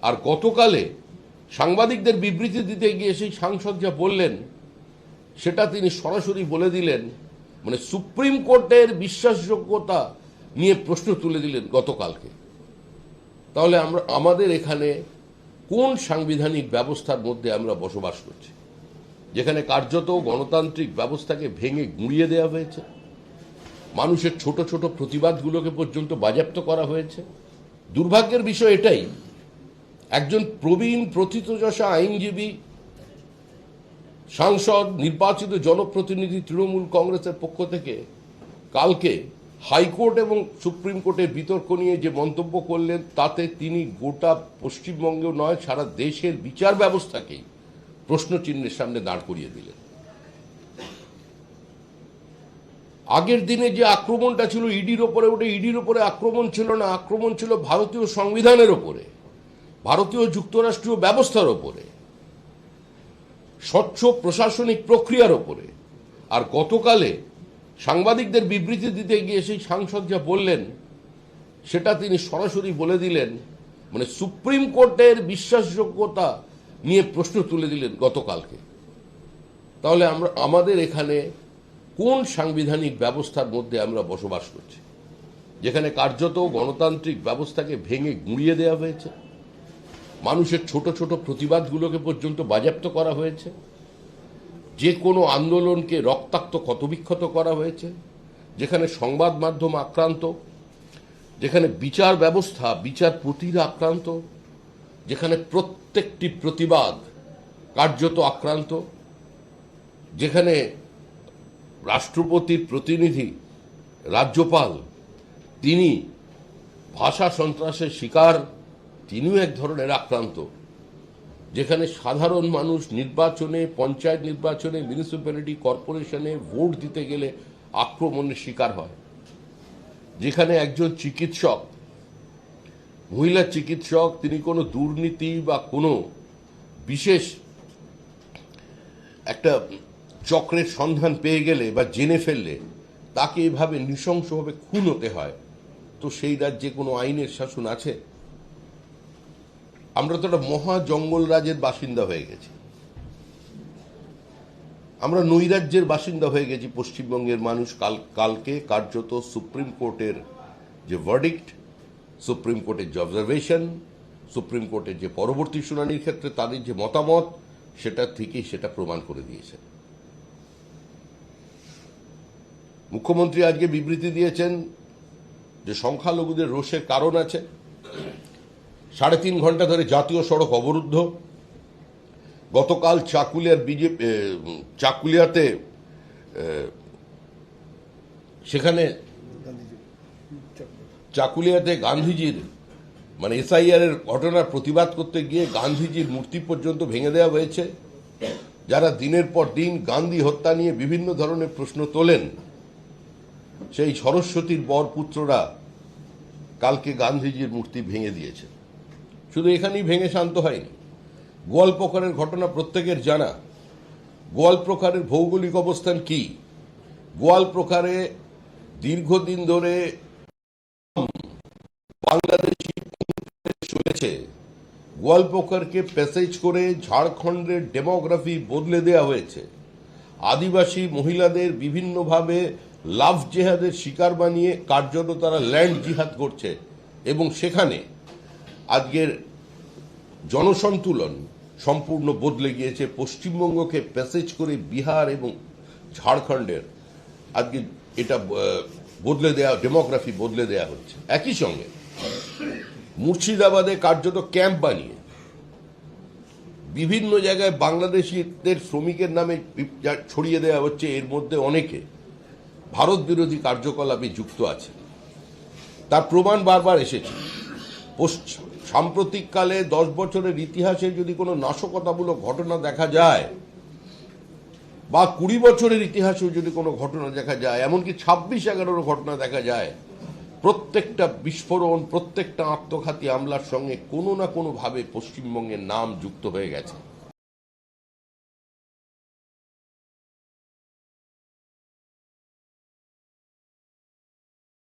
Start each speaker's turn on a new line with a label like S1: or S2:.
S1: আর গতকালে সাংবাদিকদের বিবৃতি দিতে গিয়ে সেই সাংসদ যা বললেন সেটা তিনি সরাসরি বলে দিলেন, মানে সুপ্রিম কোর্টের বিশ্বাসযোগ্যতা নিয়ে প্রশ্ন তুলে দিলেন গতকালকে। তাহলে আমাদের এখানে কোন সাংবিধানিক ব্যবস্থার মধ্যে আমরা বসবাস করছি, যেখানে কার্যত গণতান্ত্রিক ব্যবস্থাকে ভেঙে গুঁড়িয়ে দেওয়া হয়েছে, মানুষের ছোট ছোট প্রতিবাদগুলোকে পর্যন্ত বাজেয়াপ্ত করা হয়েছে। দুর্ভাগ্যের বিষয় এটাই, একজন প্রবীণ প্রথিতযশা আইনজীবী, সাংসদ, নির্বাচিত জনপ্রতিনিধি তৃণমূল কংগ্রেসের পক্ষ থেকে কালকে হাইকোর্ট এবং সুপ্রিম কোর্টের বিতর্ক নিয়ে যে মন্তব্য করলেন, তাতে তিনি গোটা পশ্চিমবঙ্গ নয় সারা দেশের বিচার ব্যবস্থাকেই প্রশ্নচিহ্নের সামনে দাঁড় করিয়ে দিলেন। আগের দিনে যে আক্রমণটা ছিল ইডির ওপরে, ওটা ইডির ওপরে আক্রমণ ছিল না, আক্রমণ ছিল ভারতীয় সংবিধানের ওপরে, ভারতীয় যুক্তরাষ্ট্রীয় ব্যবস্থার ওপরে, স্বচ্ছ প্রশাসনিক প্রক্রিয়ার ওপরে। আর গতকালে সাংবাদিকদের বিবৃতি দিতে গিয়ে সেই সাংসদ যা বললেন সেটা তিনি সরাসরি বলে দিলেন, মানে সুপ্রিম কোর্টের বিশ্বাসযোগ্যতা নিয়ে প্রশ্ন তুলে দিলেন গতকালকে। তাহলে আমাদের এখানে কোন সাংবিধানিক ব্যবস্থার মধ্যে আমরা বসবাস করছি, যেখানে কার্যত গণতান্ত্রিক ব্যবস্থাকে ভেঙে গুঁড়িয়ে দেওয়া হয়েছে, মানুষের ছোট ছোট প্রতিবাদগুলোকে পর্যন্ত বাজেয়াপ্ত করা হয়েছে, যে কোনো আন্দোলনকে রক্তাক্ত ক্ষতবিক্ষত করা হয়েছে, যেখানে সংবাদ মাধ্যম আক্রান্ত, যেখানে বিচার ব্যবস্থা বিচারপতিরা আক্রান্ত, যেখানে প্রত্যেকটি প্রতিবাদ কার্যত আক্রান্ত, যেখানে রাষ্ট্রপতির প্রতিনিধি রাজ্যপাল তিনি ভাষা সন্ত্রাসের শিকার, তিনিও এক ধরনের আক্রান্ত, যেখানে সাধারণ মানুষ নির্বাচনে, পঞ্চায়েত নির্বাচনে, মিউনিসিপ্যালিটি কর্পোরেশনে ভোট দিতে গেলে আক্রমণের শিকার হয়, যেখানে একজন চিকিৎসক, মহিলা চিকিৎসক, তিনি কোনো দুর্নীতি বা কোনো বিশেষ একটা চক্রের সন্ধান পেয়ে গেলে বা জেনে ফেললে তাকে এভাবে নৃশংসভাবে খুন হতে হয়। তো সেই রাজ্যে কোনো আইনের শাসন আছে? আমরা তো একটা মহা জঙ্গল রাজের বাসিন্দা হয়ে গেছি, আমরা নৈরাজ্যের বাসিন্দা হয়ে গেছি পশ্চিমবঙ্গের মানুষ। কালকে কার্যত সুপ্রিম কোর্টের যে ভার্ডিক্ট, সুপ্রিম কোর্টের যে অবজারভেশন, সুপ্রিম কোর্টের যে পরবর্তী শুনানির ক্ষেত্রে তাদের যে মতামত, সেটা থেকেই সেটা প্রমাণ করে দিয়েছে। মুখ্যমন্ত্রী আজকে বিবৃতি দিয়েছেন যে সংখ্যালঘুদের রোষের কারণ আছে, 3.5 ঘন্টা ধরে জাতীয় সড়ক অবরুদ্ধ। গতকাল চাকুলিয়াতে সেখানে চাকুলিয়াতে গান্ধীজির মানে এসআইআর এর ঘটনার প্রতিবাদ করতে গিয়ে গান্ধীজির মূর্তি পর্যন্ত ভেঙে দেওয়া হয়েছে। যারা দিনের পর দিন গান্ধী হত্যা নিয়ে বিভিন্ন ধরনের প্রশ্ন তোলেন, সেই সরস্বতীর বরপুত্ররা কালকে গান্ধীজির মূর্তি ভেঙে দিয়েছে। শুধু এখানেই ভেঙে শান্ত হয়নি, গোয়ালপ্রকারের ঘটনা প্রত্যেকের জানা। গোয়ালপ্রকারের ভৌগোলিক অবস্থান কি? গোয়ালপ্রকারে দীর্ঘদিন ধরে বাংলাদেশি চলেছে। গোয়ালপ্রকারকে প্যাসেজ করে ঝাড়খণ্ডের ডেমোগ্রাফি বদলে দেওয়া হয়েছে। আদিবাসী মহিলাদের বিভিন্নভাবে লাভ জেহাদের শিকার বানিয়ে কার্যত তারা ল্যান্ড জিহাদ করছে, এবং সেখানে আজকের জনসন্তুলন সম্পূর্ণ বদলে গিয়েছে। পশ্চিমবঙ্গকে প্যাসেজ করে বিহার এবং ঝাড়খণ্ডের আজকে এটা বদলে দেওয়া, ডেমোগ্রাফি বদলে দেওয়া হচ্ছে। একই সঙ্গে মুর্শিদাবাদে কার্যত ক্যাম্প বানিয়ে বিভিন্ন জায়গায় বাংলাদেশিদের শ্রমিকের নামে ছড়িয়ে দেওয়া হচ্ছে। এর মধ্যে অনেকে ভারত বিরোধী কার্যকলাপে যুক্ত আছে, তার প্রমাণ বারবার এসেছে। সাম্প্রতিককালে 10 বছরের ইতিহাসে যদি কোনো নাশকতামূলক ঘটনা দেখা যায়, বা 20 বছরের ইতিহাসেও যদি কোনো ঘটনা দেখা যায়, এমনকি 26/11 ঘটনা দেখা যায়, প্রত্যেকটা বিস্ফোরণ, প্রত্যেকটা আত্মঘাতী হামলার সঙ্গে কোনো না কোনোভাবে পশ্চিমবঙ্গের নাম যুক্ত হয়ে গেছে।